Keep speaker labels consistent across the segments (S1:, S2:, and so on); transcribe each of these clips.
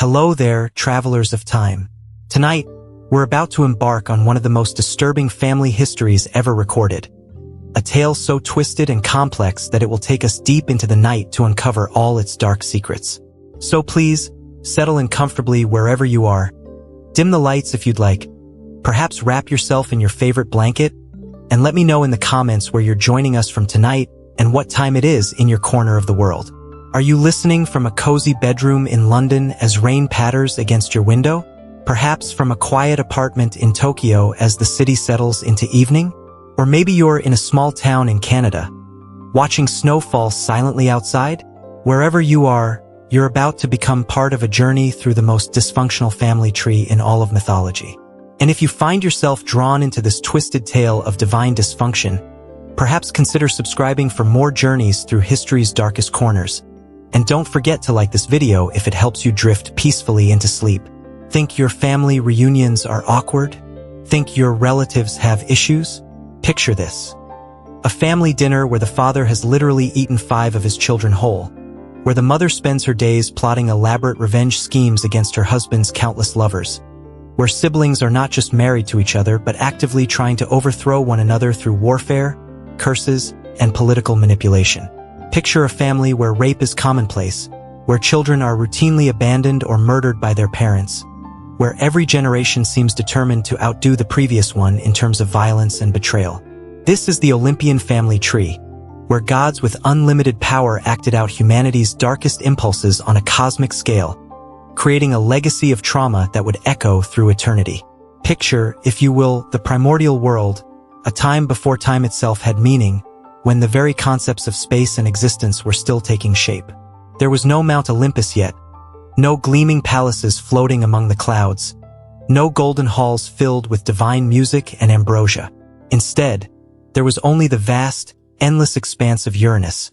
S1: Hello there, travelers of time. Tonight, we're about to embark on one of the most disturbing family histories ever recorded. A tale so twisted and complex that it will take us deep into the night to uncover all its dark secrets. So please, settle in comfortably wherever you are. Dim the lights if you'd like. Perhaps wrap yourself in your favorite blanket, and let me know in the comments where you're joining us from tonight and what time it is in your corner of the world. Are you listening from a cozy bedroom in London as rain patters against your window? Perhaps from a quiet apartment in Tokyo as the city settles into evening? Or maybe you're in a small town in Canada, watching snow fall silently outside? Wherever you are, you're about to become part of a journey through the most dysfunctional family tree in all of mythology. And if you find yourself drawn into this twisted tale of divine dysfunction, perhaps consider subscribing for more journeys through history's darkest corners. And don't forget to like this video if it helps you drift peacefully into sleep. Think your family reunions are awkward? Think your relatives have issues? Picture this. A family dinner where the father has literally eaten 5 of his children whole, where the mother spends her days plotting elaborate revenge schemes against her husband's countless lovers, where siblings are not just married to each other but actively trying to overthrow one another through warfare, curses, and political manipulation. Picture a family where rape is commonplace, where children are routinely abandoned or murdered by their parents, where every generation seems determined to outdo the previous one in terms of violence and betrayal. This is the Olympian family tree, where gods with unlimited power acted out humanity's darkest impulses on a cosmic scale, creating a legacy of trauma that would echo through eternity. Picture, if you will, the primordial world, a time before time itself had meaning, when the very concepts of space and existence were still taking shape. There was no Mount Olympus yet, no gleaming palaces floating among the clouds, no golden halls filled with divine music and ambrosia. Instead, there was only the vast, endless expanse of Uranus,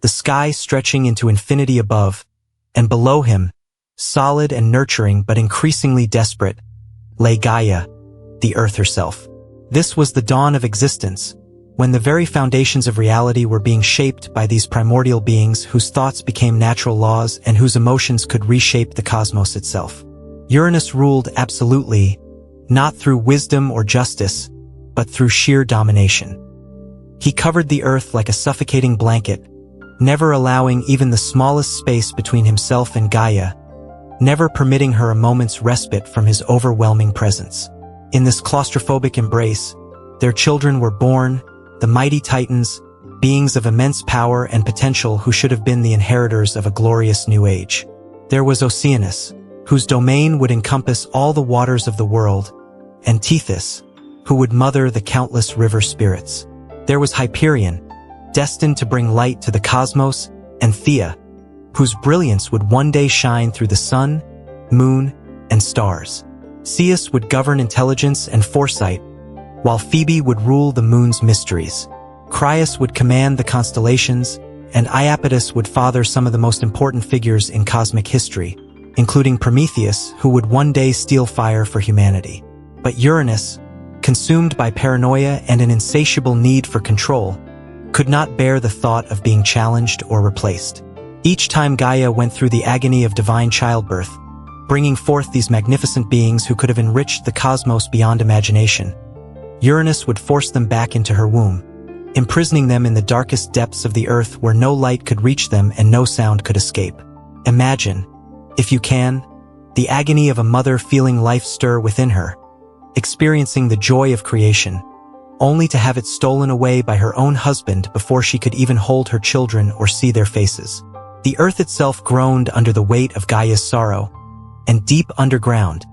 S1: the sky stretching into infinity above, and below him, solid and nurturing but increasingly desperate, lay Gaia, the earth herself. This was the dawn of existence, when the very foundations of reality were being shaped by these primordial beings whose thoughts became natural laws and whose emotions could reshape the cosmos itself. Uranus ruled absolutely, not through wisdom or justice, but through sheer domination. He covered the earth like a suffocating blanket, never allowing even the smallest space between himself and Gaia, never permitting her a moment's respite from his overwhelming presence. In this claustrophobic embrace, their children were born, the mighty titans, beings of immense power and potential who should have been the inheritors of a glorious new age. There was Oceanus, whose domain would encompass all the waters of the world, and Tethys, who would mother the countless river spirits. There was Hyperion, destined to bring light to the cosmos, and Thea, whose brilliance would one day shine through the sun, moon, and stars. Zeus would govern intelligence and foresight, while Phoebe would rule the moon's mysteries. Crius would command the constellations, and Iapetus would father some of the most important figures in cosmic history, including Prometheus, who would one day steal fire for humanity. But Uranus, consumed by paranoia and an insatiable need for control, could not bear the thought of being challenged or replaced. Each time Gaia went through the agony of divine childbirth, bringing forth these magnificent beings who could have enriched the cosmos beyond imagination, Uranus would force them back into her womb, imprisoning them in the darkest depths of the earth where no light could reach them and no sound could escape. Imagine, if you can, the agony of a mother feeling life stir within her, experiencing the joy of creation, only to have it stolen away by her own husband before she could even hold her children or see their faces. The earth itself groaned under the weight of Gaia's sorrow, and deep underground,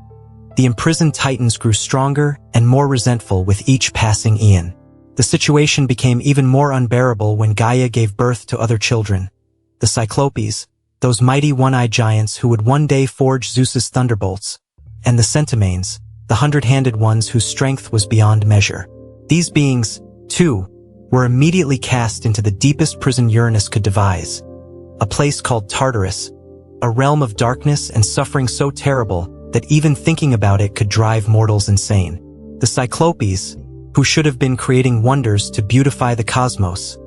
S1: the imprisoned titans grew stronger and more resentful with each passing eon. The situation became even more unbearable when Gaia gave birth to other children, the Cyclopes, those mighty one-eyed giants who would one day forge Zeus's thunderbolts, and the Centimanes, the hundred-handed ones whose strength was beyond measure. These beings, too, were immediately cast into the deepest prison Uranus could devise, a place called Tartarus, a realm of darkness and suffering so terrible that even thinking about it could drive mortals insane. The Cyclopes, who should have been creating wonders to beautify the cosmos,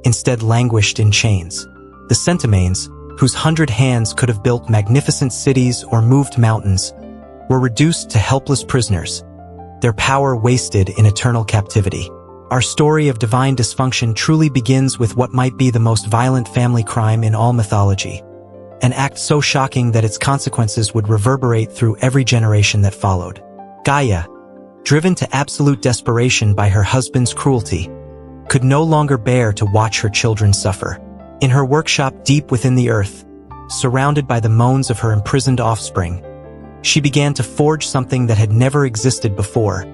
S1: instead languished in chains. The Centimanes, whose 100 hands could have built magnificent cities or moved mountains, were reduced to helpless prisoners, their power wasted in eternal captivity. Our story of divine dysfunction truly begins with what might be the most violent family crime in all mythology, an act so shocking that its consequences would reverberate through every generation that followed. Gaia, driven to absolute desperation by her husband's cruelty, could no longer bear to watch her children suffer. In her workshop deep within the earth, surrounded by the moans of her imprisoned offspring, she began to forge something that had never existed before,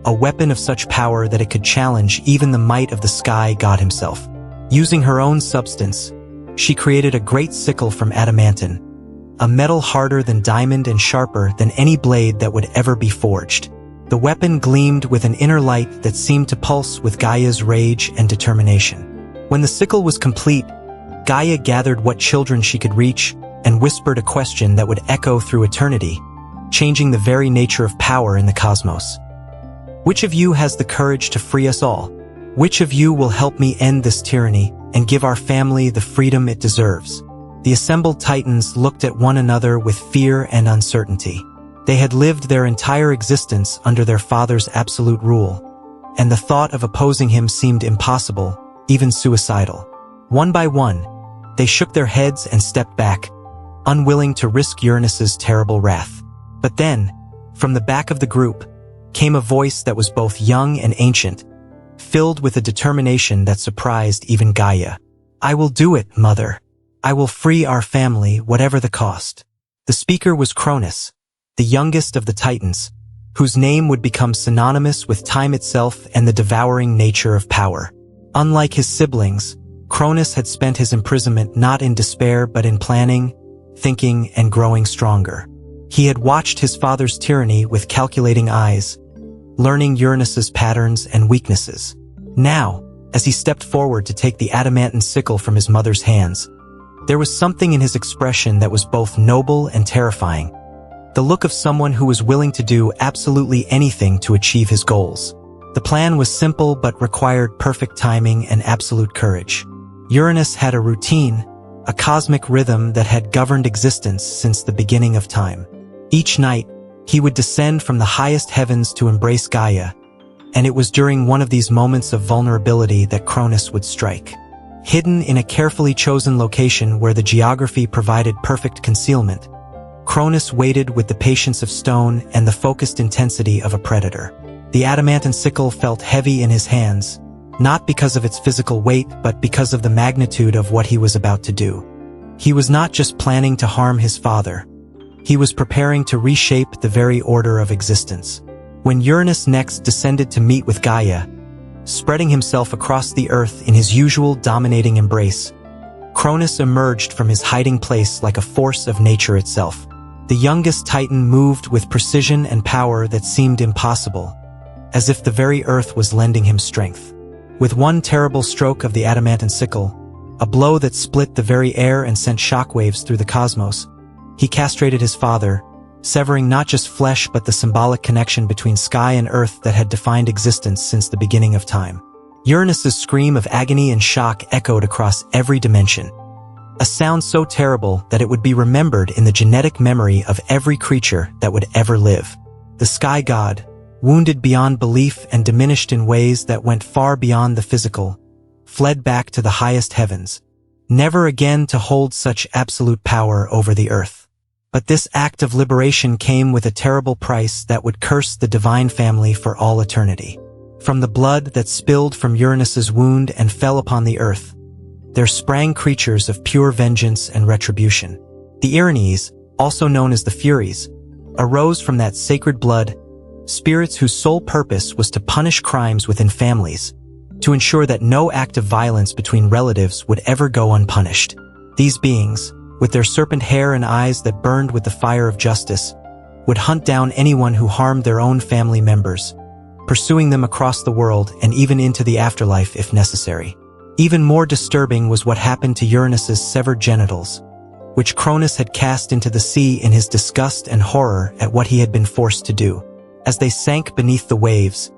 S1: a weapon of such power that it could challenge even the might of the sky god himself. Using her own substance, she created a great sickle from adamantine, a metal harder than diamond and sharper than any blade that would ever be forged. The weapon gleamed with an inner light that seemed to pulse with Gaia's rage and determination. When the sickle was complete, Gaia gathered what children she could reach and whispered a question that would echo through eternity, changing the very nature of power in the cosmos. Which of you has the courage to free us all? Which of you will help me end this tyranny and give our family the freedom it deserves? The assembled Titans looked at one another with fear and uncertainty. They had lived their entire existence under their father's absolute rule, and the thought of opposing him seemed impossible, even suicidal. One by one, they shook their heads and stepped back, unwilling to risk Uranus's terrible wrath. But then, from the back of the group, came a voice that was both young and ancient, filled with a determination that surprised even Gaia. "I will do it, Mother. I will free our family, whatever the cost." The speaker was Cronus, the youngest of the Titans, whose name would become synonymous with time itself and the devouring nature of power. Unlike his siblings, Cronus had spent his imprisonment not in despair but in planning, thinking, and growing stronger. He had watched his father's tyranny with calculating eyes, learning Uranus's patterns and weaknesses. Now, as he stepped forward to take the adamantine sickle from his mother's hands, there was something in his expression that was both noble and terrifying, the look of someone who was willing to do absolutely anything to achieve his goals. The plan was simple but required perfect timing and absolute courage. Uranus had a routine, a cosmic rhythm that had governed existence since the beginning of time. Each night, he would descend from the highest heavens to embrace Gaia, and it was during one of these moments of vulnerability that Cronus would strike. Hidden in a carefully chosen location where the geography provided perfect concealment, Cronus waited with the patience of stone and the focused intensity of a predator. The adamantine sickle felt heavy in his hands, not because of its physical weight but because of the magnitude of what he was about to do. He was not just planning to harm his father. He was preparing to reshape the very order of existence. When Uranus next descended to meet with Gaia, spreading himself across the earth in his usual dominating embrace, Cronus emerged from his hiding place like a force of nature itself. The youngest Titan moved with precision and power that seemed impossible, as if the very earth was lending him strength. With one terrible stroke of the adamantine sickle, a blow that split the very air and sent shockwaves through the cosmos, he castrated his father, severing not just flesh but the symbolic connection between sky and earth that had defined existence since the beginning of time. Uranus's scream of agony and shock echoed across every dimension, a sound so terrible that it would be remembered in the genetic memory of every creature that would ever live. The sky god, wounded beyond belief and diminished in ways that went far beyond the physical, fled back to the highest heavens, never again to hold such absolute power over the earth. But this act of liberation came with a terrible price that would curse the divine family for all eternity. From the blood that spilled from Uranus's wound and fell upon the earth, there sprang creatures of pure vengeance and retribution. The Erinyes, also known as the Furies, arose from that sacred blood, spirits whose sole purpose was to punish crimes within families, to ensure that no act of violence between relatives would ever go unpunished. These beings, with their serpent hair and eyes that burned with the fire of justice, would hunt down anyone who harmed their own family members, pursuing them across the world and even into the afterlife if necessary. Even more disturbing was what happened to Uranus's severed genitals, which Cronus had cast into the sea in his disgust and horror at what he had been forced to do. As they sank beneath the waves,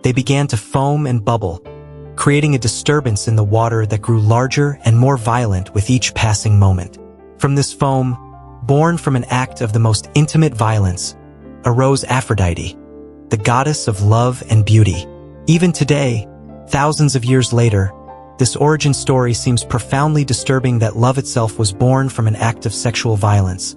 S1: they began to foam and bubble, creating a disturbance in the water that grew larger and more violent with each passing moment. From this foam, born from an act of the most intimate violence, arose Aphrodite, the goddess of love and beauty. Even today, thousands of years later, this origin story seems profoundly disturbing, that love itself was born from an act of sexual violence,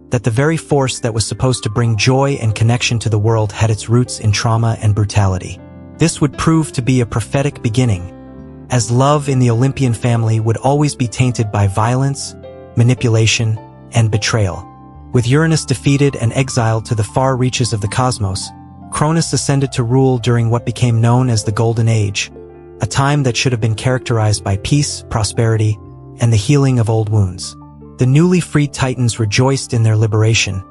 S1: that the very force that was supposed to bring joy and connection to the world had its roots in trauma and brutality. This would prove to be a prophetic beginning, as love in the Olympian family would always be tainted by violence, manipulation, and betrayal. With Uranus defeated and exiled to the far reaches of the cosmos, Cronus ascended to rule during what became known as the Golden Age, a time that should have been characterized by peace, prosperity, and the healing of old wounds. The newly freed Titans rejoiced in their liberation,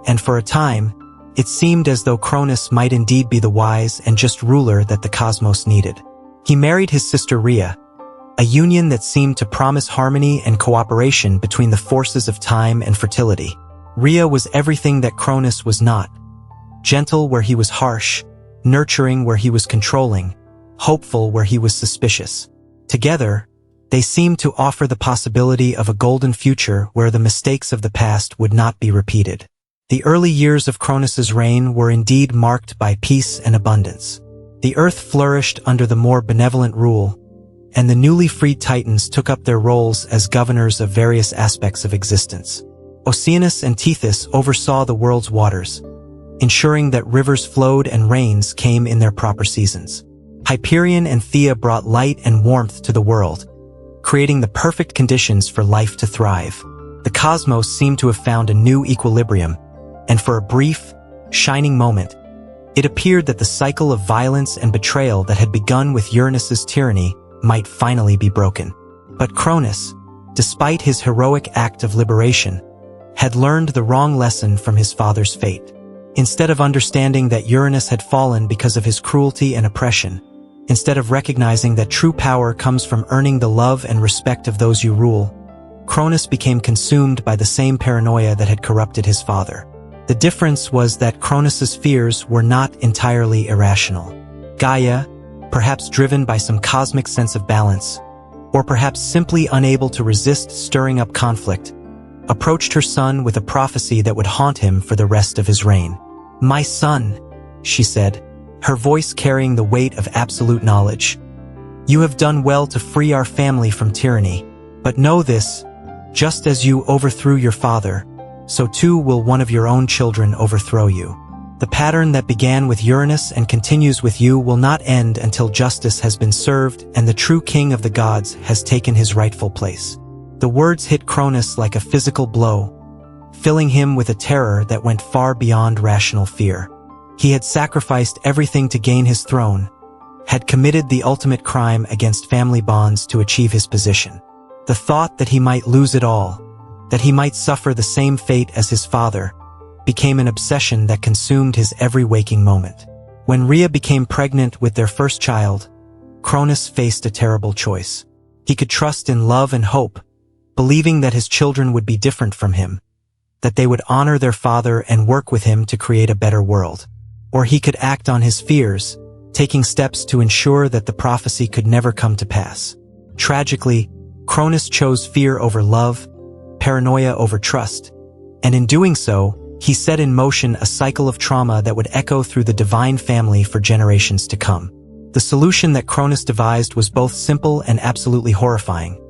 S1: and for a time, it seemed as though Cronus might indeed be the wise and just ruler that the cosmos needed. He married his sister Rhea, a union that seemed to promise harmony and cooperation between the forces of time and fertility. Rhea was everything that Cronus was not: gentle where he was harsh, nurturing where he was controlling, hopeful where he was suspicious. Together, they seemed to offer the possibility of a golden future where the mistakes of the past would not be repeated. The early years of Cronus's reign were indeed marked by peace and abundance. The earth flourished under the more benevolent rule, and the newly freed Titans took up their roles as governors of various aspects of existence. Oceanus and Tethys oversaw the world's waters, ensuring that rivers flowed and rains came in their proper seasons. Hyperion and Thea brought light and warmth to the world, creating the perfect conditions for life to thrive. The cosmos seemed to have found a new equilibrium, and for a brief, shining moment, it appeared that the cycle of violence and betrayal that had begun with Uranus's tyranny might finally be broken. But Cronus, despite his heroic act of liberation, had learned the wrong lesson from his father's fate. Instead of understanding that Uranus had fallen because of his cruelty and oppression, instead of recognizing that true power comes from earning the love and respect of those you rule, Cronus became consumed by the same paranoia that had corrupted his father. The difference was that Cronus's fears were not entirely irrational. Gaia, perhaps driven by some cosmic sense of balance, or perhaps simply unable to resist stirring up conflict, approached her son with a prophecy that would haunt him for the rest of his reign. "My son," she said, her voice carrying the weight of absolute knowledge, "you have done well to free our family from tyranny. But know this, just as you overthrew your father, so too will one of your own children overthrow you. The pattern that began with Uranus and continues with you will not end until justice has been served and the true king of the gods has taken his rightful place." The words hit Cronus like a physical blow, filling him with a terror that went far beyond rational fear. He had sacrificed everything to gain his throne, had committed the ultimate crime against family bonds to achieve his position. The thought that he might lose it all, that he might suffer the same fate as his father, became an obsession that consumed his every waking moment. When Rhea became pregnant with their first child, Cronus faced a terrible choice. He could trust in love and hope, believing that his children would be different from him, that they would honor their father and work with him to create a better world. Or he could act on his fears, taking steps to ensure that the prophecy could never come to pass. Tragically, Cronus chose fear over love, paranoia over trust, and in doing so, he set in motion a cycle of trauma that would echo through the divine family for generations to come. The solution that Cronus devised was both simple and absolutely horrifying.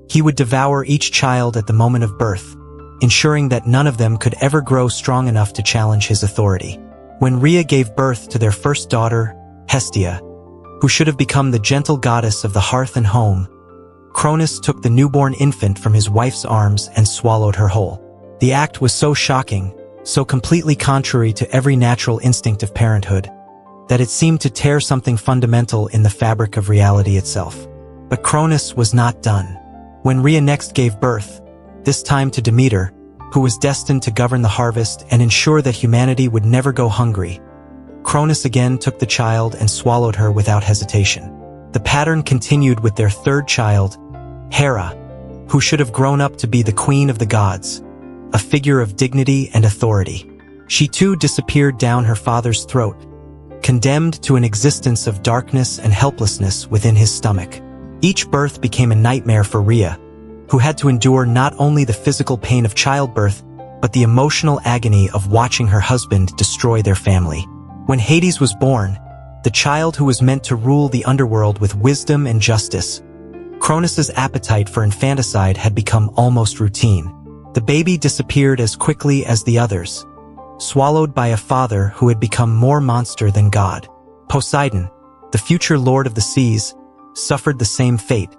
S1: He would devour each child at the moment of birth, ensuring that none of them could ever grow strong enough to challenge his authority. When Rhea gave birth to their first daughter, Hestia, who should have become the gentle goddess of the hearth and home, Cronus took the newborn infant from his wife's arms and swallowed her whole. The act was so shocking, so completely contrary to every natural instinct of parenthood, that it seemed to tear something fundamental in the fabric of reality itself. But Cronus was not done. When Rhea next gave birth, this time to Demeter, who was destined to govern the harvest and ensure that humanity would never go hungry, Cronus again took the child and swallowed her without hesitation. The pattern continued with their third child, Hera, who should have grown up to be the queen of the gods, a figure of dignity and authority. She too disappeared down her father's throat, condemned to an existence of darkness and helplessness within his stomach. Each birth became a nightmare for Rhea, who had to endure not only the physical pain of childbirth, but the emotional agony of watching her husband destroy their family. When Hades was born, the child who was meant to rule the underworld with wisdom and justice, Cronus's appetite for infanticide had become almost routine. The baby disappeared as quickly as the others, swallowed by a father who had become more monster than God. Poseidon, the future lord of the seas, suffered the same fate,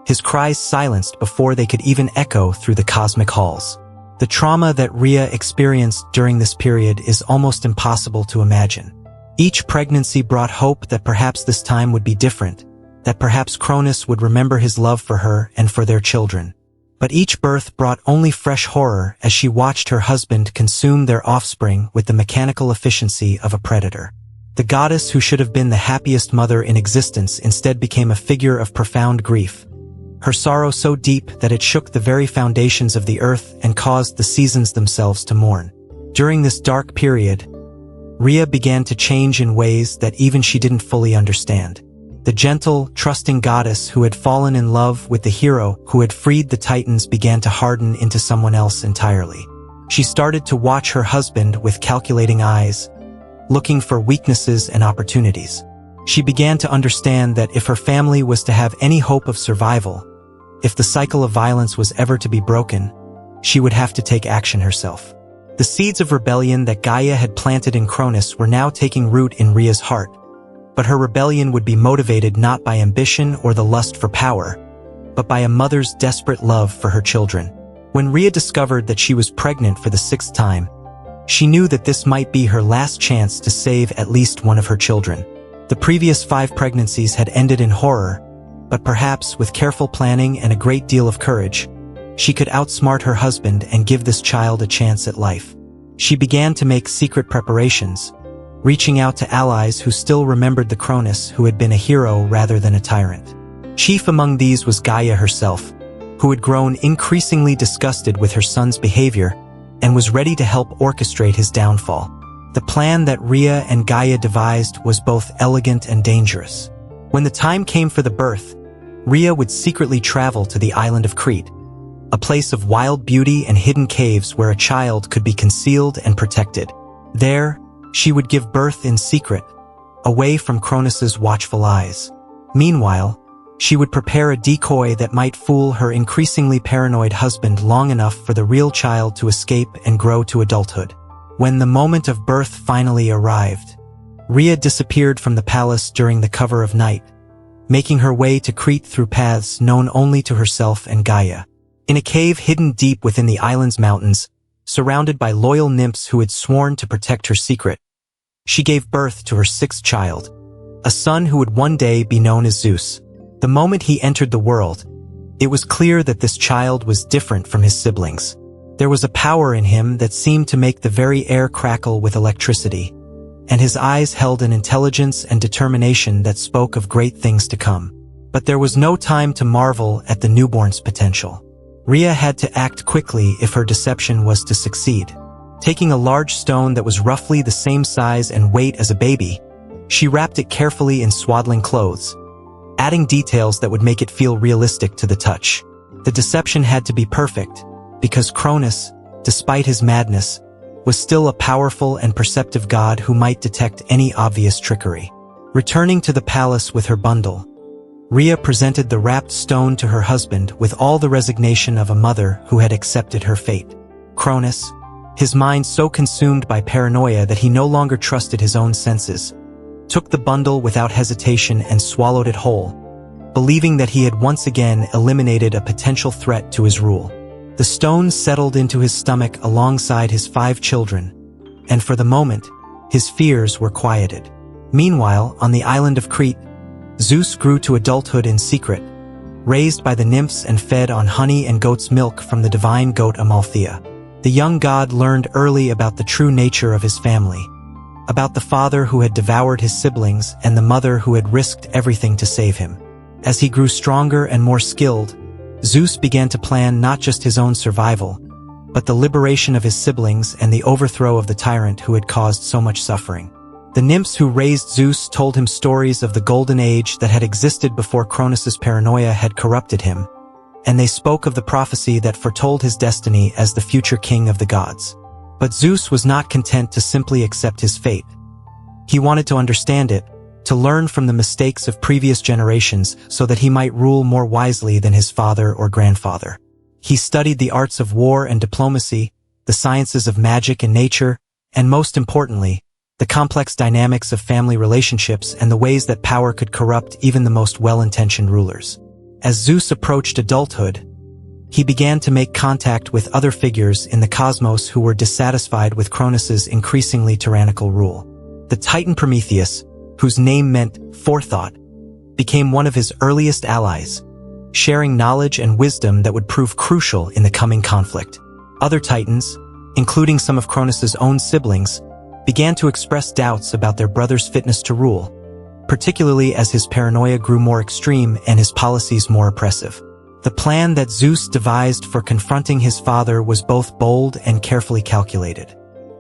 S1: his cries silenced before they could even echo through the cosmic halls. The trauma that Rhea experienced during this period is almost impossible to imagine. Each pregnancy brought hope that perhaps this time would be different, that perhaps Cronus would remember his love for her and for their children. But each birth brought only fresh horror as she watched her husband consume their offspring with the mechanical efficiency of a predator. The goddess who should have been the happiest mother in existence instead became a figure of profound grief, her sorrow so deep that it shook the very foundations of the earth and caused the seasons themselves to mourn. During this dark period, Rhea began to change in ways that even she didn't fully understand. The gentle, trusting goddess who had fallen in love with the hero who had freed the Titans began to harden into someone else entirely. She started to watch her husband with calculating eyes, looking for weaknesses and opportunities. She began to understand that if her family was to have any hope of survival, if the cycle of violence was ever to be broken, she would have to take action herself. The seeds of rebellion that Gaia had planted in Cronus were now taking root in Rhea's heart, but her rebellion would be motivated not by ambition or the lust for power, but by a mother's desperate love for her children. When Rhea discovered that she was pregnant for the 6th time, she knew that this might be her last chance to save at least one of her children. The previous 5 pregnancies had ended in horror, but perhaps with careful planning and a great deal of courage, she could outsmart her husband and give this child a chance at life. She began to make secret preparations, reaching out to allies who still remembered the Cronus who had been a hero rather than a tyrant. Chief among these was Gaia herself, who had grown increasingly disgusted with her son's behavior and was ready to help orchestrate his downfall. The plan that Rhea and Gaia devised was both elegant and dangerous. When the time came for the birth, Rhea would secretly travel to the island of Crete, a place of wild beauty and hidden caves where a child could be concealed and protected. There, she would give birth in secret, away from Cronus's watchful eyes. Meanwhile, she would prepare a decoy that might fool her increasingly paranoid husband long enough for the real child to escape and grow to adulthood. When the moment of birth finally arrived, Rhea disappeared from the palace during the cover of night, making her way to Crete through paths known only to herself and Gaia. In a cave hidden deep within the island's mountains, surrounded by loyal nymphs who had sworn to protect her secret, she gave birth to her 6th child, a son who would one day be known as Zeus. The moment he entered the world, it was clear that this child was different from his siblings. There was a power in him that seemed to make the very air crackle with electricity, and his eyes held an intelligence and determination that spoke of great things to come. But there was no time to marvel at the newborn's potential. Rhea had to act quickly if her deception was to succeed. Taking a large stone that was roughly the same size and weight as a baby, she wrapped it carefully in swaddling clothes, adding details that would make it feel realistic to the touch. The deception had to be perfect, because Cronus, despite his madness, was still a powerful and perceptive god who might detect any obvious trickery. Returning to the palace with her bundle, Rhea presented the wrapped stone to her husband with all the resignation of a mother who had accepted her fate. Cronus, his mind so consumed by paranoia that he no longer trusted his own senses, took the bundle without hesitation and swallowed it whole, believing that he had once again eliminated a potential threat to his rule. The stone settled into his stomach alongside his 5 children, and for the moment, his fears were quieted. Meanwhile, on the island of Crete, Zeus grew to adulthood in secret, raised by the nymphs and fed on honey and goat's milk from the divine goat Amalthea. The young god learned early about the true nature of his family, about the father who had devoured his siblings and the mother who had risked everything to save him. As he grew stronger and more skilled, Zeus began to plan not just his own survival, but the liberation of his siblings and the overthrow of the tyrant who had caused so much suffering. The nymphs who raised Zeus told him stories of the golden age that had existed before Cronus's paranoia had corrupted him, and they spoke of the prophecy that foretold his destiny as the future king of the gods. But Zeus was not content to simply accept his fate. He wanted to understand it, to learn from the mistakes of previous generations so that he might rule more wisely than his father or grandfather. He studied the arts of war and diplomacy, the sciences of magic and nature, and most importantly, the complex dynamics of family relationships and the ways that power could corrupt even the most well-intentioned rulers. As Zeus approached adulthood, he began to make contact with other figures in the cosmos who were dissatisfied with Cronus's increasingly tyrannical rule. The Titan Prometheus, whose name meant forethought, became one of his earliest allies, sharing knowledge and wisdom that would prove crucial in the coming conflict. Other Titans, including some of Cronus's own siblings, began to express doubts about their brother's fitness to rule, particularly as his paranoia grew more extreme and his policies more oppressive. The plan that Zeus devised for confronting his father was both bold and carefully calculated.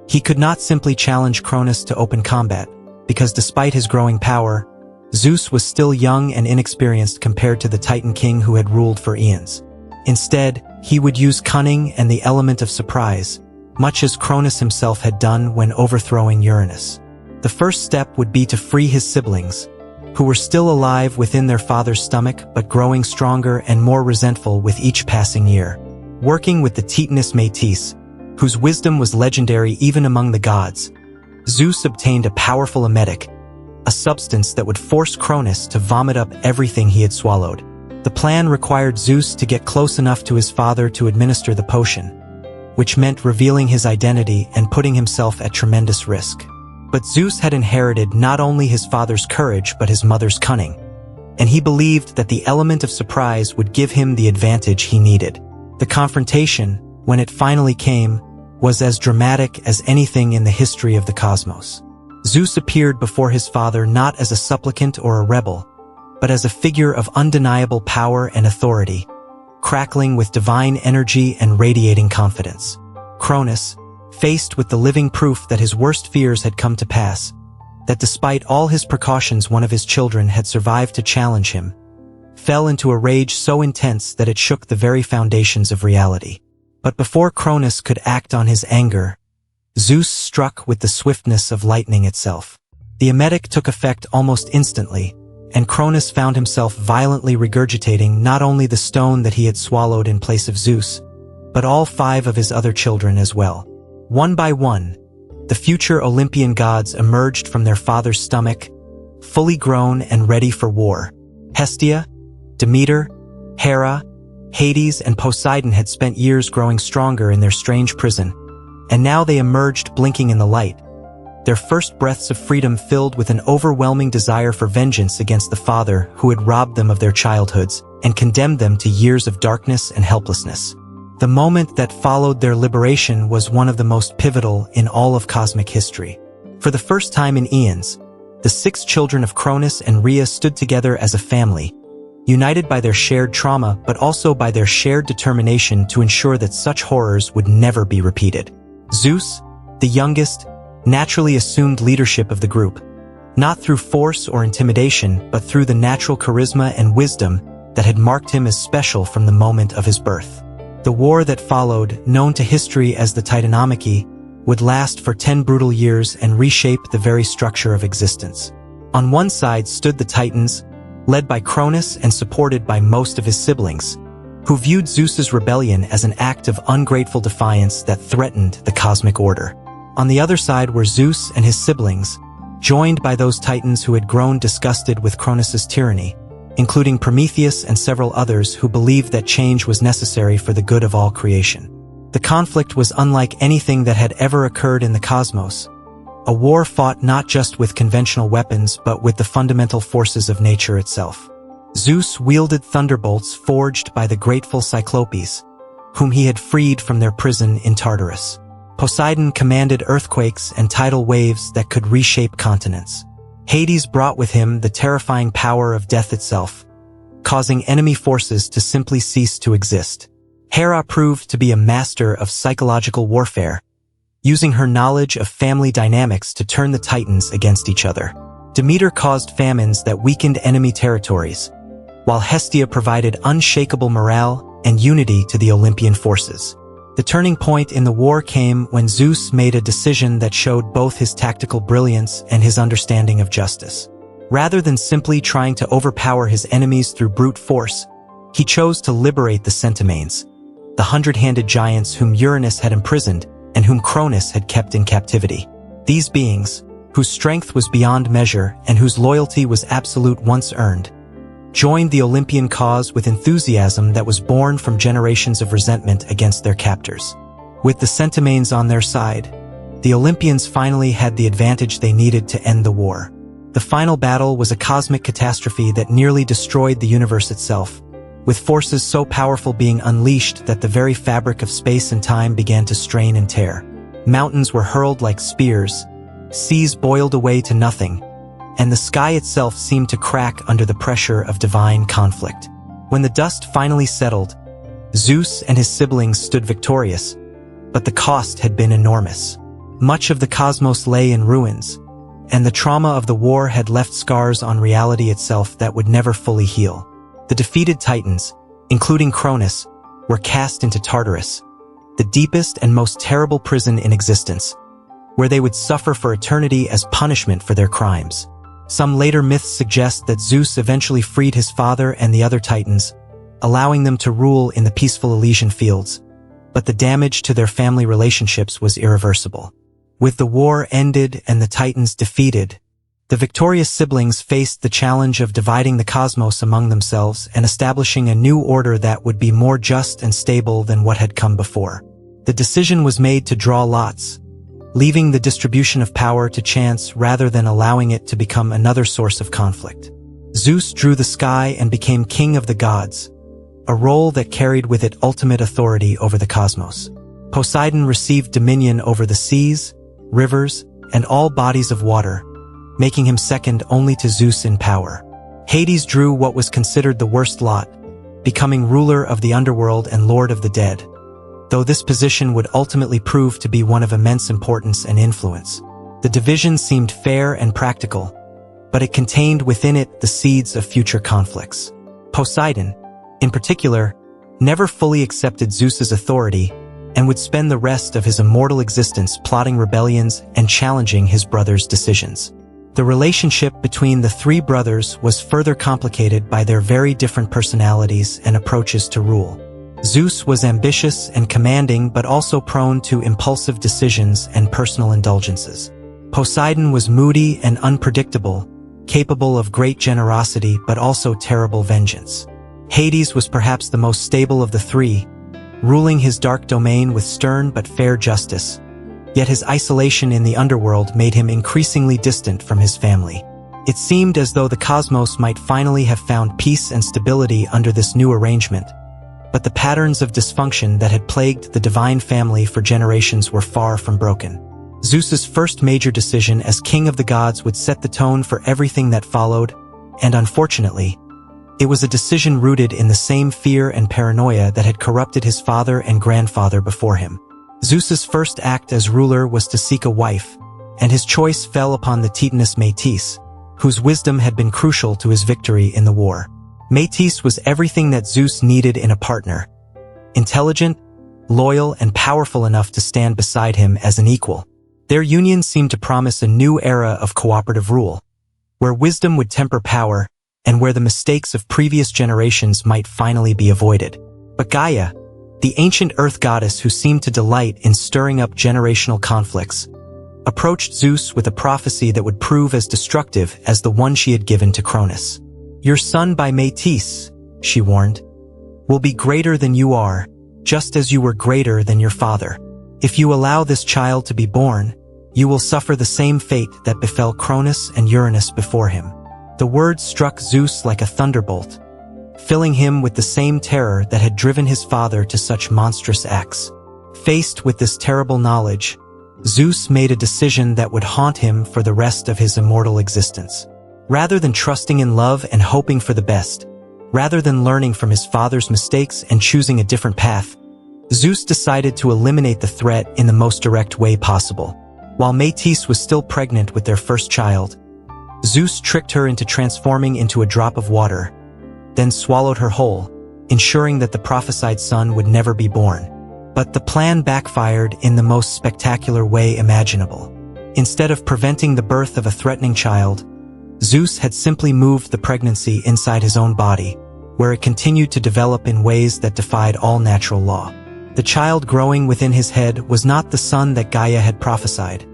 S1: He could not simply challenge Cronus to open combat, because despite his growing power, Zeus was still young and inexperienced compared to the Titan king who had ruled for eons. Instead, he would use cunning and the element of surprise, much as Cronus himself had done when overthrowing Uranus. The first step would be to free his siblings, who were still alive within their father's stomach but growing stronger and more resentful with each passing year. Working with the Titaness Métis, whose wisdom was legendary even among the gods, Zeus obtained a powerful emetic, a substance that would force Cronus to vomit up everything he had swallowed. The plan required Zeus to get close enough to his father to administer the potion, which meant revealing his identity and putting himself at tremendous risk. But Zeus had inherited not only his father's courage but his mother's cunning, and he believed that the element of surprise would give him the advantage he needed. The confrontation, when it finally came, was as dramatic as anything in the history of the cosmos. Zeus appeared before his father not as a supplicant or a rebel, but as a figure of undeniable power and authority, crackling with divine energy and radiating confidence. Cronus, faced with the living proof that his worst fears had come to pass, that despite all his precautions one of his children had survived to challenge him, fell into a rage so intense that it shook the very foundations of reality. But before Cronus could act on his anger, Zeus struck with the swiftness of lightning itself. The emetic took effect almost instantly, and Cronus found himself violently regurgitating not only the stone that he had swallowed in place of Zeus, but all 5 of his other children as well. One by one, the future Olympian gods emerged from their father's stomach, fully grown and ready for war. Hestia, Demeter, Hera, Hades, and Poseidon had spent years growing stronger in their strange prison, and now they emerged blinking in the light, their first breaths of freedom filled with an overwhelming desire for vengeance against the father who had robbed them of their childhoods and condemned them to years of darkness and helplessness. The moment that followed their liberation was one of the most pivotal in all of cosmic history. For the first time in eons, the 6 children of Cronus and Rhea stood together as a family, united by their shared trauma but also by their shared determination to ensure that such horrors would never be repeated. Zeus, the youngest, naturally assumed leadership of the group, not through force or intimidation but through the natural charisma and wisdom that had marked him as special from the moment of his birth. The war that followed, known to history as the Titanomachy, would last for 10 brutal years and reshape the very structure of existence. On one side stood the Titans, led by Cronus and supported by most of his siblings, who viewed Zeus's rebellion as an act of ungrateful defiance that threatened the cosmic order. On the other side were Zeus and his siblings, joined by those Titans who had grown disgusted with Cronus's tyranny, including Prometheus and several others who believed that change was necessary for the good of all creation. The conflict was unlike anything that had ever occurred in the cosmos, a war fought not just with conventional weapons but with the fundamental forces of nature itself. Zeus wielded thunderbolts forged by the grateful Cyclopes, whom he had freed from their prison in Tartarus. Poseidon commanded earthquakes and tidal waves that could reshape continents. Hades brought with him the terrifying power of death itself, causing enemy forces to simply cease to exist. Hera proved to be a master of psychological warfare, using her knowledge of family dynamics to turn the Titans against each other. Demeter caused famines that weakened enemy territories, while Hestia provided unshakable morale and unity to the Olympian forces. The turning point in the war came when Zeus made a decision that showed both his tactical brilliance and his understanding of justice. Rather than simply trying to overpower his enemies through brute force, he chose to liberate the Centimanes, the hundred-handed giants whom Uranus had imprisoned and whom Cronus had kept in captivity. These beings, whose strength was beyond measure and whose loyalty was absolute once earned, joined the Olympian cause with enthusiasm that was born from generations of resentment against their captors. With the Centimanes on their side, the Olympians finally had the advantage they needed to end the war. The final battle was a cosmic catastrophe that nearly destroyed the universe itself, with forces so powerful being unleashed that the very fabric of space and time began to strain and tear. Mountains were hurled like spears, seas boiled away to nothing, and the sky itself seemed to crack under the pressure of divine conflict. When the dust finally settled, Zeus and his siblings stood victorious, but the cost had been enormous. Much of the cosmos lay in ruins, and the trauma of the war had left scars on reality itself that would never fully heal. The defeated Titans, including Cronus, were cast into Tartarus, the deepest and most terrible prison in existence, where they would suffer for eternity as punishment for their crimes. Some later myths suggest that Zeus eventually freed his father and the other Titans, allowing them to rule in the peaceful Elysian fields, but the damage to their family relationships was irreversible. With the war ended and the Titans defeated, the victorious siblings faced the challenge of dividing the cosmos among themselves and establishing a new order that would be more just and stable than what had come before. The decision was made to draw lots, leaving the distribution of power to chance rather than allowing it to become another source of conflict. Zeus drew the sky and became king of the gods, a role that carried with it ultimate authority over the cosmos. Poseidon received dominion over the seas, rivers, and all bodies of water, making him second only to Zeus in power. Hades drew what was considered the worst lot, becoming ruler of the underworld and lord of the dead, though this position would ultimately prove to be one of immense importance and influence. The division seemed fair and practical, but it contained within it the seeds of future conflicts. Poseidon, in particular, never fully accepted Zeus's authority and would spend the rest of his immortal existence plotting rebellions and challenging his brother's decisions. The relationship between the three brothers was further complicated by their very different personalities and approaches to rule. Zeus was ambitious and commanding but also prone to impulsive decisions and personal indulgences. Poseidon was moody and unpredictable, capable of great generosity but also terrible vengeance. Hades was perhaps the most stable of the three, ruling his dark domain with stern but fair justice, yet his isolation in the underworld made him increasingly distant from his family. It seemed as though the cosmos might finally have found peace and stability under this new arrangement, but the patterns of dysfunction that had plagued the divine family for generations were far from broken. Zeus's first major decision as king of the gods would set the tone for everything that followed, and unfortunately, it was a decision rooted in the same fear and paranoia that had corrupted his father and grandfather before him. Zeus's first act as ruler was to seek a wife, and his choice fell upon the Titaness Métis, whose wisdom had been crucial to his victory in the war. Métis was everything that Zeus needed in a partner: intelligent, loyal, and powerful enough to stand beside him as an equal. Their union seemed to promise a new era of cooperative rule, where wisdom would temper power and where the mistakes of previous generations might finally be avoided. But Gaia, the ancient earth goddess who seemed to delight in stirring up generational conflicts, approached Zeus with a prophecy that would prove as destructive as the one she had given to Cronus. "Your son by Métis," she warned, "will be greater than you are, just as you were greater than your father. If you allow this child to be born, you will suffer the same fate that befell Cronus and Uranus before him." The words struck Zeus like a thunderbolt, filling him with the same terror that had driven his father to such monstrous acts. Faced with this terrible knowledge, Zeus made a decision that would haunt him for the rest of his immortal existence. Rather than trusting in love and hoping for the best, rather than learning from his father's mistakes and choosing a different path, Zeus decided to eliminate the threat in the most direct way possible. While Métis was still pregnant with their first child, Zeus tricked her into transforming into a drop of water, then swallowed her whole, ensuring that the prophesied son would never be born. But the plan backfired in the most spectacular way imaginable. Instead of preventing the birth of a threatening child, Zeus had simply moved the pregnancy inside his own body, where it continued to develop in ways that defied all natural law. The child growing within his head was not the son that Gaia had prophesied,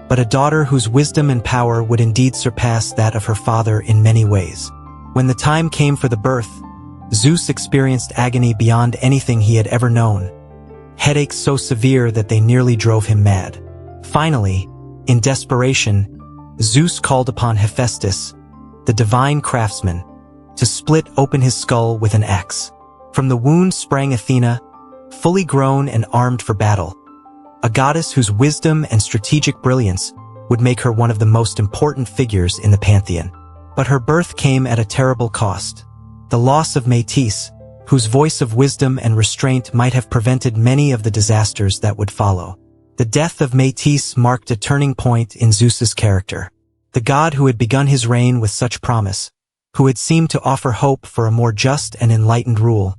S1: but a daughter whose wisdom and power would indeed surpass that of her father in many ways. When the time came for the birth, Zeus experienced agony beyond anything he had ever known, headaches so severe that they nearly drove him mad. Finally, in desperation, Zeus called upon Hephaestus, the divine craftsman, to split open his skull with an axe. From the wound sprang Athena, fully grown and armed for battle, a goddess whose wisdom and strategic brilliance would make her one of the most important figures in the pantheon. But her birth came at a terrible cost: the loss of Métis, whose voice of wisdom and restraint might have prevented many of the disasters that would follow. The death of Métis marked a turning point in Zeus's character. The god who had begun his reign with such promise, who had seemed to offer hope for a more just and enlightened rule,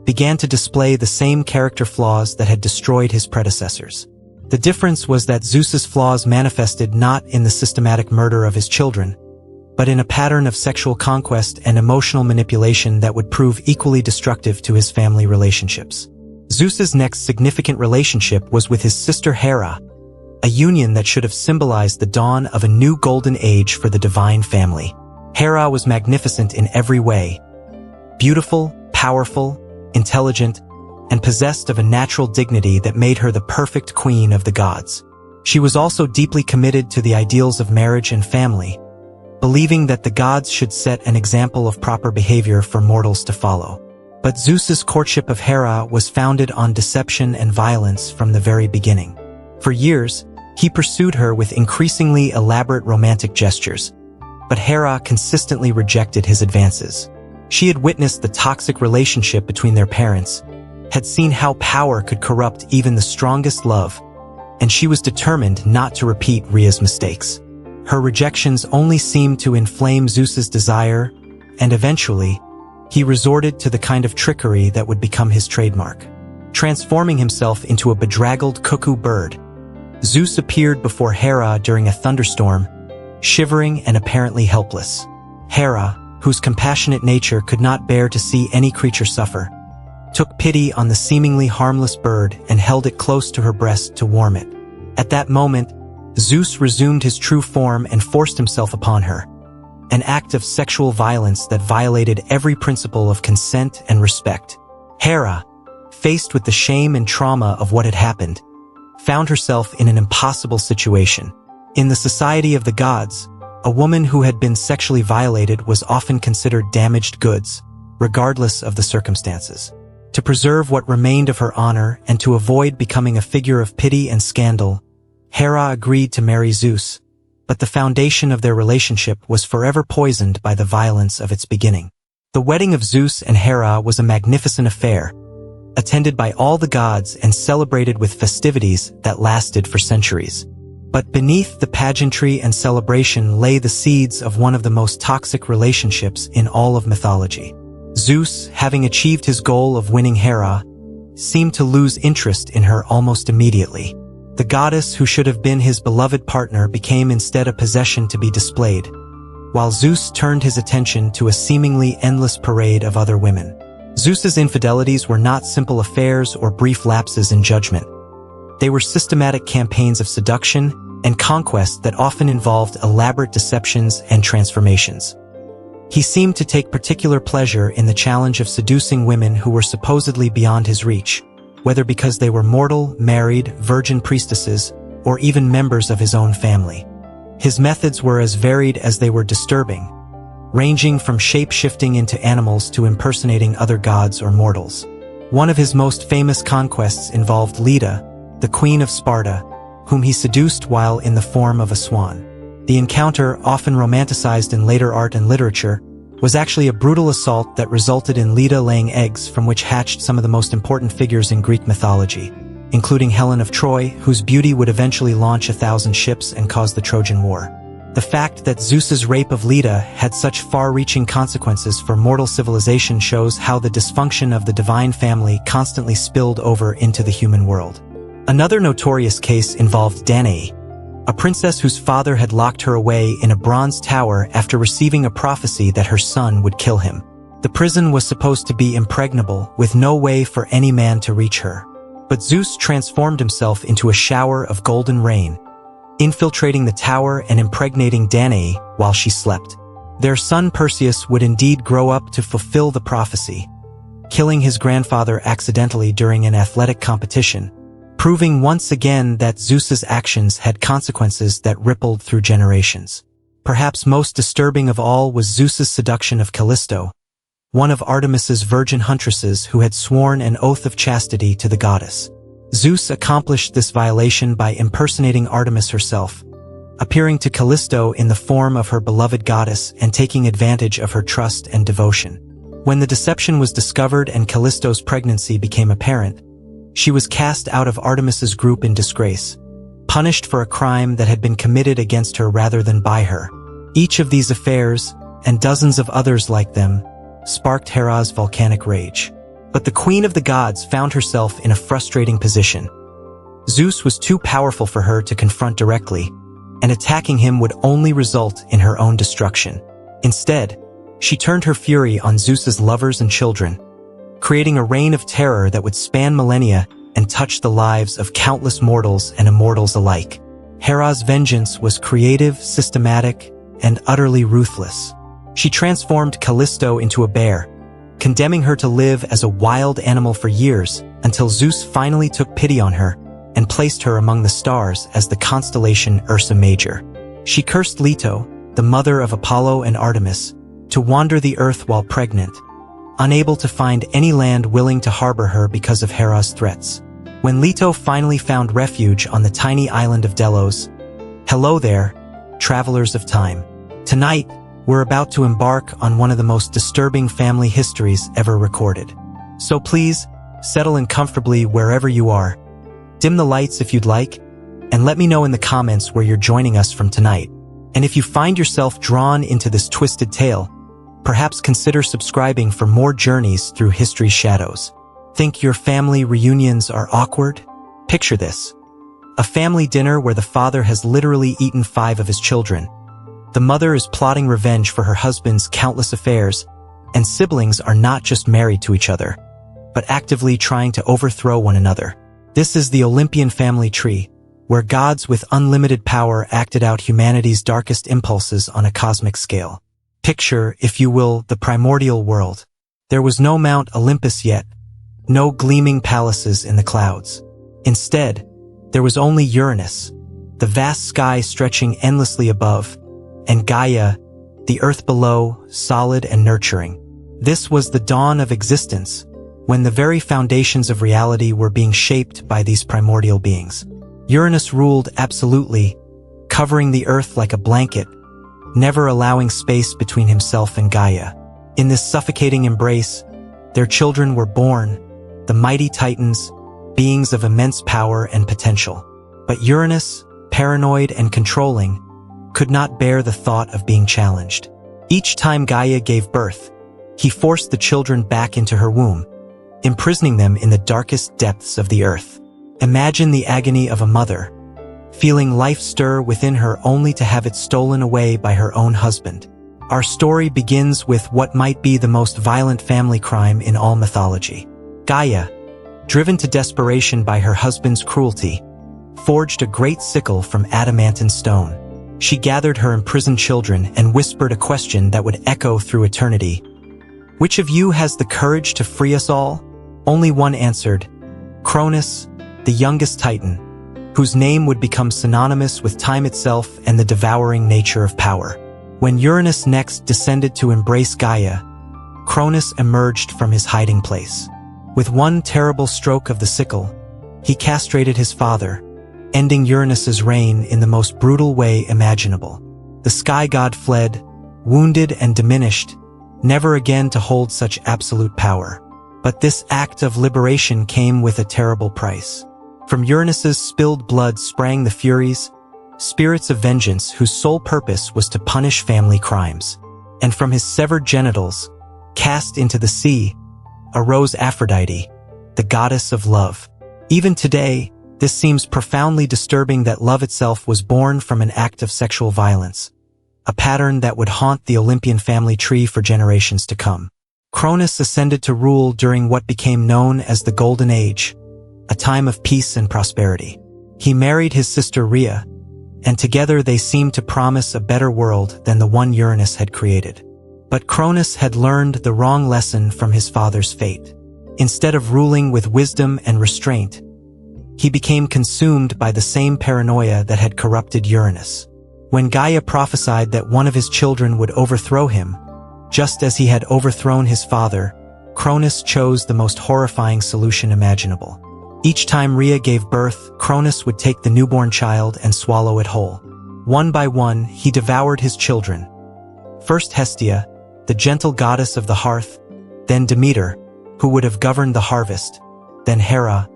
S1: began to display the same character flaws that had destroyed his predecessors. The difference was that Zeus's flaws manifested not in the systematic murder of his children, but in a pattern of sexual conquest and emotional manipulation that would prove equally destructive to his family relationships. Zeus's next significant relationship was with his sister Hera, a union that should have symbolized the dawn of a new golden age for the divine family. Hera was magnificent in every way: beautiful, powerful, intelligent, and possessed of a natural dignity that made her the perfect queen of the gods. She was also deeply committed to the ideals of marriage and family, believing that the gods should set an example of proper behavior for mortals to follow. But Zeus's courtship of Hera was founded on deception and violence from the very beginning. For years, he pursued her with increasingly elaborate romantic gestures, but Hera consistently rejected his advances. She had witnessed the toxic relationship between their parents, had seen how power could corrupt even the strongest love, and she was determined not to repeat Rhea's mistakes. Her rejections only seemed to inflame Zeus's desire, and eventually, he resorted to the kind of trickery that would become his trademark. Transforming himself into a bedraggled cuckoo bird, Zeus appeared before Hera during a thunderstorm, shivering and apparently helpless. Hera, whose compassionate nature could not bear to see any creature suffer, took pity on the seemingly harmless bird and held it close to her breast to warm it. At that moment, Zeus resumed his true form and forced himself upon her, an act of sexual violence that violated every principle of consent and respect. Hera, faced with the shame and trauma of what had happened, found herself in an impossible situation. In the society of the gods, a woman who had been sexually violated was often considered damaged goods, regardless of the circumstances. To preserve what remained of her honor and to avoid becoming a figure of pity and scandal, Hera agreed to marry Zeus, but the foundation of their relationship was forever poisoned by the violence of its beginning. The wedding of Zeus and Hera was a magnificent affair, attended by all the gods and celebrated with festivities that lasted for centuries. But beneath the pageantry and celebration lay the seeds of one of the most toxic relationships in all of mythology. Zeus, having achieved his goal of winning Hera, seemed to lose interest in her almost immediately. The goddess who should have been his beloved partner became instead a possession to be displayed, while Zeus turned his attention to a seemingly endless parade of other women. Zeus's infidelities were not simple affairs or brief lapses in judgment. They were systematic campaigns of seduction and conquest that often involved elaborate deceptions and transformations. He seemed to take particular pleasure in the challenge of seducing women who were supposedly beyond his reach, whether because they were mortal, married, virgin priestesses, or even members of his own family. His methods were as varied as they were disturbing, ranging from shape-shifting into animals to impersonating other gods or mortals. One of his most famous conquests involved Leda, the queen of Sparta, whom he seduced while in the form of a swan. The encounter, often romanticized in later art and literature, was actually a brutal assault that resulted in Leda laying eggs from which hatched some of the most important figures in Greek mythology, including Helen of Troy, whose beauty would eventually launch 1,000 ships and cause the Trojan War. The fact that Zeus's rape of Leda had such far-reaching consequences for mortal civilization shows how the dysfunction of the divine family constantly spilled over into the human world. Another notorious case involved Danae, a princess whose father had locked her away in a bronze tower after receiving a prophecy that her son would kill him. The prison was supposed to be impregnable, with no way for any man to reach her. But Zeus transformed himself into a shower of golden rain, infiltrating the tower and impregnating Danae while she slept. Their son Perseus would indeed grow up to fulfill the prophecy, killing his grandfather accidentally during an athletic competition, proving once again that Zeus's actions had consequences that rippled through generations. Perhaps most disturbing of all was Zeus's seduction of Callisto, one of Artemis's virgin huntresses who had sworn an oath of chastity to the goddess. Zeus accomplished this violation by impersonating Artemis herself, appearing to Callisto in the form of her beloved goddess and taking advantage of her trust and devotion. When the deception was discovered and Callisto's pregnancy became apparent, she was cast out of Artemis's group in disgrace, punished for a crime that had been committed against her rather than by her. Each of these affairs, and dozens of others like them, sparked Hera's volcanic rage. But the queen of the gods found herself in a frustrating position. Zeus was too powerful for her to confront directly, and attacking him would only result in her own destruction. Instead, she turned her fury on Zeus's lovers and children, creating a reign of terror that would span millennia and touch the lives of countless mortals and immortals alike. Hera's vengeance was creative, systematic, and utterly ruthless. She transformed Callisto into a bear, condemning her to live as a wild animal for years until Zeus finally took pity on her and placed her among the stars as the constellation Ursa Major. She cursed Leto, the mother of Apollo and Artemis, to wander the earth while pregnant, unable to find any land willing to harbor her because of Hera's threats. When Leto finally found refuge on the tiny island of Delos, hello there, travelers of time. Tonight, we're about to embark on one of the most disturbing family histories ever recorded. So please, settle in comfortably wherever you are. Dim the lights if you'd like, and let me know in the comments where you're joining us from tonight. And if you find yourself drawn into this twisted tale, perhaps consider subscribing for more journeys through history's shadows. Think your family reunions are awkward? Picture this: a family dinner where the father has literally eaten 5 of his children. The mother is plotting revenge for her husband's countless affairs, and siblings are not just married to each other, but actively trying to overthrow one another. This is the Olympian family tree, where gods with unlimited power acted out humanity's darkest impulses on a cosmic scale. Picture, if you will, the primordial world. There was no Mount Olympus yet, no gleaming palaces in the clouds. Instead, there was only Uranus, the vast sky stretching endlessly above, and Gaia, the earth below, solid and nurturing. This was the dawn of existence, when the very foundations of reality were being shaped by these primordial beings. Uranus ruled absolutely, covering the earth like a blanket, never allowing space between himself and Gaia. In this suffocating embrace, their children were born, the mighty Titans, beings of immense power and potential. But Uranus, paranoid and controlling, could not bear the thought of being challenged. Each time Gaia gave birth, he forced the children back into her womb, imprisoning them in the darkest depths of the earth. Imagine the agony of a mother, feeling life stir within her only to have it stolen away by her own husband. Our story begins with what might be the most violent family crime in all mythology. Gaia, driven to desperation by her husband's cruelty, forged a great sickle from adamantine stone. She gathered her imprisoned children and whispered a question that would echo through eternity. Which of you has the courage to free us all? Only one answered, Cronus, the youngest Titan, whose name would become synonymous with time itself and the devouring nature of power. When Uranus next descended to embrace Gaia, Cronus emerged from his hiding place. With one terrible stroke of the sickle, he castrated his father, ending Uranus's reign in the most brutal way imaginable. The sky god fled, wounded and diminished, never again to hold such absolute power. But this act of liberation came with a terrible price. From Uranus's spilled blood sprang the Furies, spirits of vengeance whose sole purpose was to punish family crimes. And from his severed genitals, cast into the sea, arose Aphrodite, the goddess of love. Even today, this seems profoundly disturbing that love itself was born from an act of sexual violence, a pattern that would haunt the Olympian family tree for generations to come. Cronus ascended to rule during what became known as the Golden Age, a time of peace and prosperity. He married his sister Rhea, and together they seemed to promise a better world than the one Uranus had created. But Cronus had learned the wrong lesson from his father's fate. Instead of ruling with wisdom and restraint, he became consumed by the same paranoia that had corrupted Uranus. When Gaia prophesied that one of his children would overthrow him, just as he had overthrown his father, Cronus chose the most horrifying solution imaginable. Each time Rhea gave birth, Cronus would take the newborn child and swallow it whole. One by one, he devoured his children. First Hestia, the gentle goddess of the hearth, then Demeter, who would have governed the harvest, then Hera,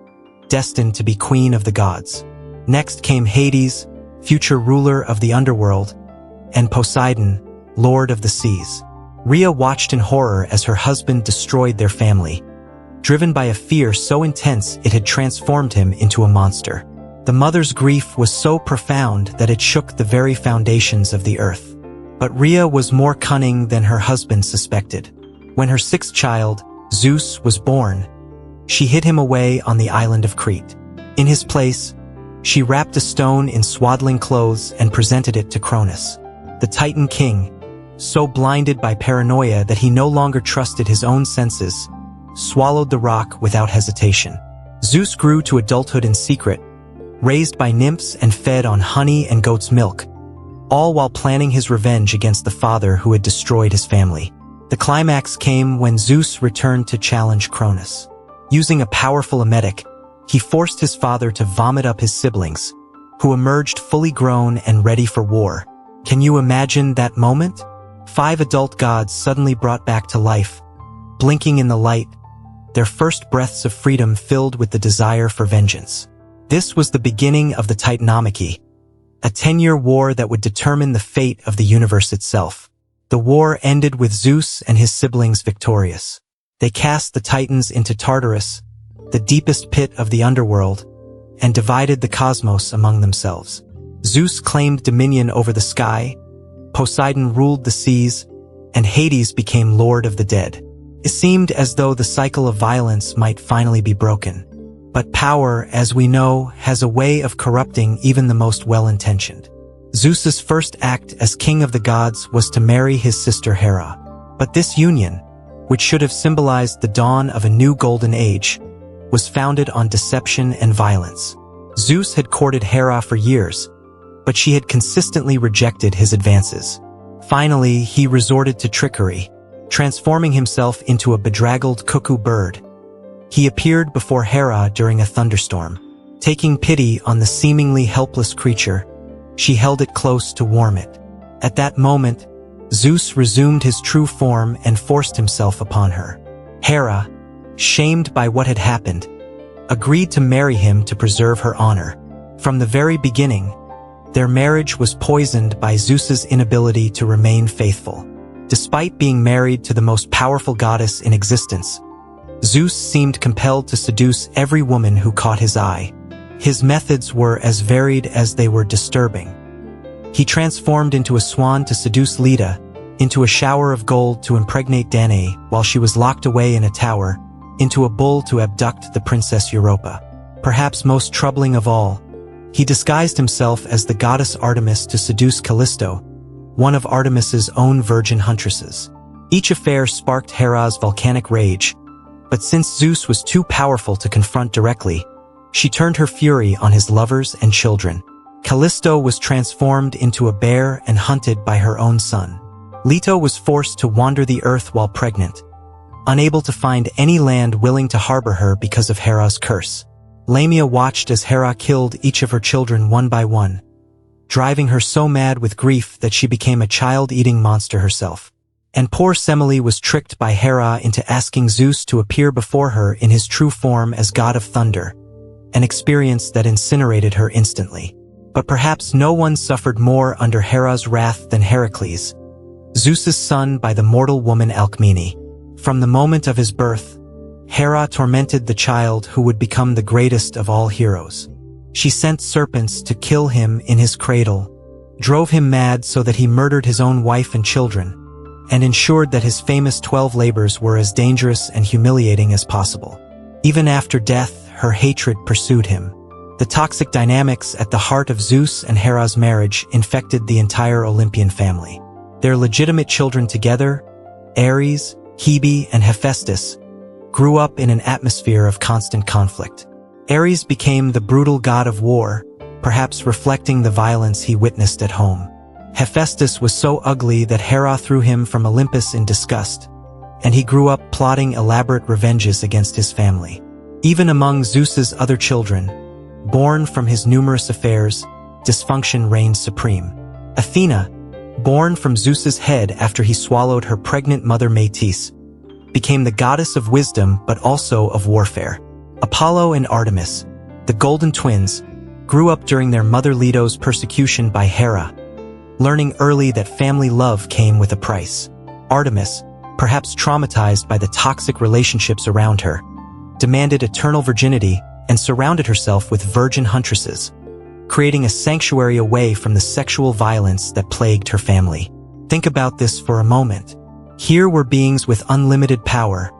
S1: destined to be queen of the gods. Next came Hades, future ruler of the underworld, and Poseidon, lord of the seas. Rhea watched in horror as her husband destroyed their family, driven by a fear so intense it had transformed him into a monster. The mother's grief was so profound that it shook the very foundations of the earth. But Rhea was more cunning than her husband suspected. When her sixth child, Zeus, was born, she hid him away on the island of Crete. In his place, she wrapped a stone in swaddling clothes and presented it to Cronus. The Titan king, so blinded by paranoia that he no longer trusted his own senses, swallowed the rock without hesitation. Zeus grew to adulthood in secret, raised by nymphs and fed on honey and goat's milk, all while planning his revenge against the father who had destroyed his family. The climax came when Zeus returned to challenge Cronus. Using a powerful emetic, he forced his father to vomit up his siblings, who emerged fully grown and ready for war. Can you imagine that moment? 5 adult gods suddenly brought back to life, blinking in the light, their first breaths of freedom filled with the desire for vengeance. This was the beginning of the Titanomachy, a 10-year war that would determine the fate of the universe itself. The war ended with Zeus and his siblings victorious. They cast the Titans into Tartarus, the deepest pit of the underworld, and divided the cosmos among themselves. Zeus claimed dominion over the sky, Poseidon ruled the seas, and Hades became lord of the dead. It seemed as though the cycle of violence might finally be broken. But power, as we know, has a way of corrupting even the most well-intentioned. Zeus's first act as king of the gods was to marry his sister Hera. But this union, which should have symbolized the dawn of a new golden age, was founded on deception and violence. Zeus had courted Hera for years, but she had consistently rejected his advances. Finally, he resorted to trickery, transforming himself into a bedraggled cuckoo bird. He appeared before Hera during a thunderstorm. Taking pity on the seemingly helpless creature, she held it close to warm it. At that moment, Zeus resumed his true form and forced himself upon her. Hera, shamed by what had happened, agreed to marry him to preserve her honor. From the very beginning, their marriage was poisoned by Zeus's inability to remain faithful. Despite being married to the most powerful goddess in existence, Zeus seemed compelled to seduce every woman who caught his eye. His methods were as varied as they were disturbing. He transformed into a swan to seduce Leda, into a shower of gold to impregnate Danae while she was locked away in a tower, into a bull to abduct the Princess Europa. Perhaps most troubling of all, he disguised himself as the goddess Artemis to seduce Callisto, one of Artemis's own virgin huntresses. Each affair sparked Hera's volcanic rage, but since Zeus was too powerful to confront directly, she turned her fury on his lovers and children. Callisto was transformed into a bear and hunted by her own son. Leto was forced to wander the earth while pregnant, unable to find any land willing to harbor her because of Hera's curse. Lamia watched as Hera killed each of her children one by one, driving her so mad with grief that she became a child-eating monster herself. And poor Semele was tricked by Hera into asking Zeus to appear before her in his true form as god of thunder, an experience that incinerated her instantly. But perhaps no one suffered more under Hera's wrath than Heracles, Zeus's son by the mortal woman Alcmene. From the moment of his birth, Hera tormented the child who would become the greatest of all heroes. She sent serpents to kill him in his cradle, drove him mad so that he murdered his own wife and children, and ensured that his famous 12 labors were as dangerous and humiliating as possible. Even after death, her hatred pursued him. The toxic dynamics at the heart of Zeus and Hera's marriage infected the entire Olympian family. Their legitimate children together, Ares, Hebe, and Hephaestus, grew up in an atmosphere of constant conflict. Ares became the brutal god of war, perhaps reflecting the violence he witnessed at home. Hephaestus was so ugly that Hera threw him from Olympus in disgust, and he grew up plotting elaborate revenges against his family. Even among Zeus's other children, born from his numerous affairs, dysfunction reigned supreme. Athena, born from Zeus's head after he swallowed her pregnant mother Metis, became the goddess of wisdom but also of warfare. Apollo and Artemis, the golden twins, grew up during their mother Leto's persecution by Hera, learning early that family love came with a price. Artemis, perhaps traumatized by the toxic relationships around her, demanded eternal virginity and surrounded herself with virgin huntresses, creating a sanctuary away from the sexual violence that plagued her family. Think about this for a moment. Here were beings with unlimited power,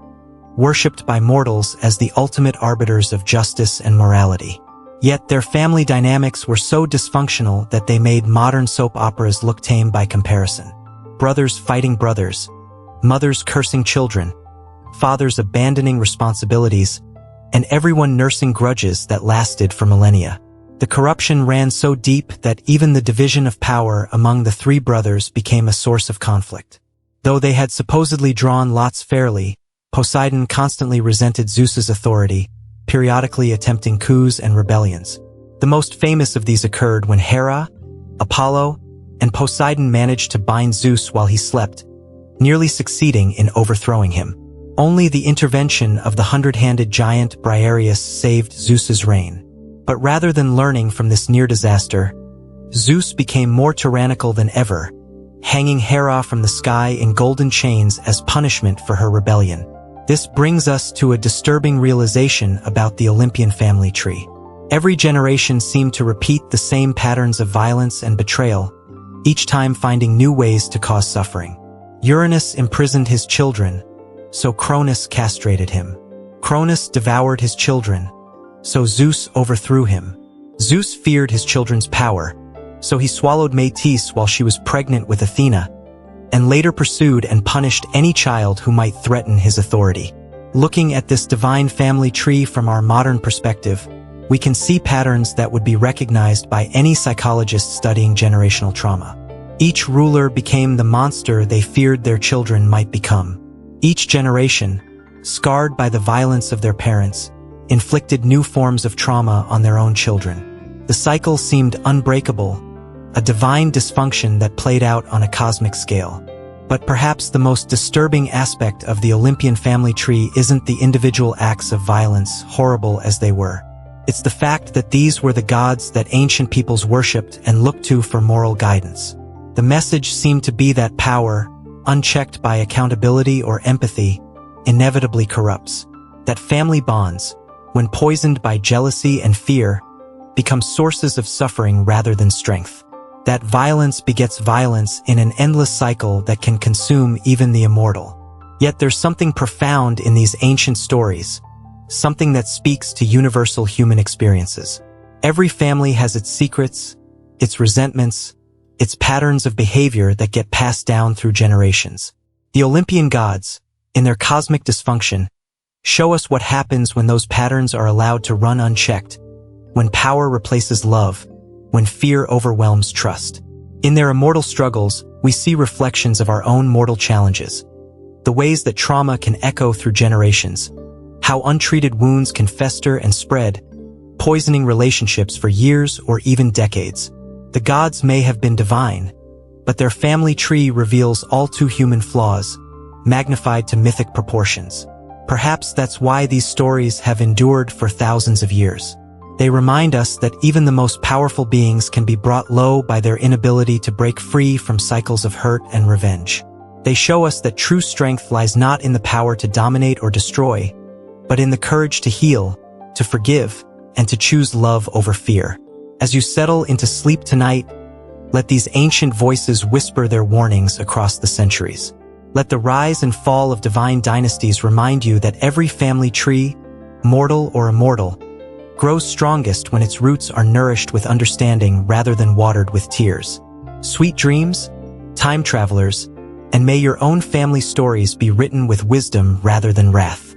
S1: worshipped by mortals as the ultimate arbiters of justice and morality. Yet their family dynamics were so dysfunctional that they made modern soap operas look tame by comparison. Brothers fighting brothers, mothers cursing children, fathers abandoning responsibilities, and everyone nursing grudges that lasted for millennia. The corruption ran so deep that even the division of power among the three brothers became a source of conflict. Though they had supposedly drawn lots fairly, Poseidon constantly resented Zeus's authority, periodically attempting coups and rebellions. The most famous of these occurred when Hera, Apollo, and Poseidon managed to bind Zeus while he slept, nearly succeeding in overthrowing him. Only the intervention of the hundred-handed giant Briareus saved Zeus's reign. But rather than learning from this near disaster, Zeus became more tyrannical than ever, hanging Hera from the sky in golden chains as punishment for her rebellion. This brings us to a disturbing realization about the Olympian family tree. Every generation seemed to repeat the same patterns of violence and betrayal, each time finding new ways to cause suffering. Uranus imprisoned his children, so Cronus castrated him. Cronus devoured his children, so Zeus overthrew him. Zeus feared his children's power, so he swallowed Metis while she was pregnant with Athena, and later pursued and punished any child who might threaten his authority. Looking at this divine family tree from our modern perspective, we can see patterns that would be recognized by any psychologist studying generational trauma. Each ruler became the monster they feared their children might become. Each generation, scarred by the violence of their parents, inflicted new forms of trauma on their own children. The cycle seemed unbreakable, a divine dysfunction that played out on a cosmic scale. But perhaps the most disturbing aspect of the Olympian family tree isn't the individual acts of violence, horrible as they were. It's the fact that these were the gods that ancient peoples worshipped and looked to for moral guidance. The message seemed to be that power, unchecked by accountability or empathy, inevitably corrupts. That family bonds, when poisoned by jealousy and fear, become sources of suffering rather than strength. That violence begets violence in an endless cycle that can consume even the immortal. Yet there's something profound in these ancient stories, something that speaks to universal human experiences. Every family has its secrets, its resentments, its patterns of behavior that get passed down through generations. The Olympian gods, in their cosmic dysfunction, show us what happens when those patterns are allowed to run unchecked, when power replaces love, when fear overwhelms trust. In their immortal struggles, we see reflections of our own mortal challenges, the ways that trauma can echo through generations, how untreated wounds can fester and spread, poisoning relationships for years or even decades. The gods may have been divine, but their family tree reveals all too human flaws, magnified to mythic proportions. Perhaps that's why these stories have endured for thousands of years. They remind us that even the most powerful beings can be brought low by their inability to break free from cycles of hurt and revenge. They show us that true strength lies not in the power to dominate or destroy, but in the courage to heal, to forgive, and to choose love over fear. As you settle into sleep tonight, let these ancient voices whisper their warnings across the centuries. Let the rise and fall of divine dynasties remind you that every family tree, mortal or immortal, grows strongest when its roots are nourished with understanding rather than watered with tears. Sweet dreams, time travelers, and may your own family stories be written with wisdom rather than wrath.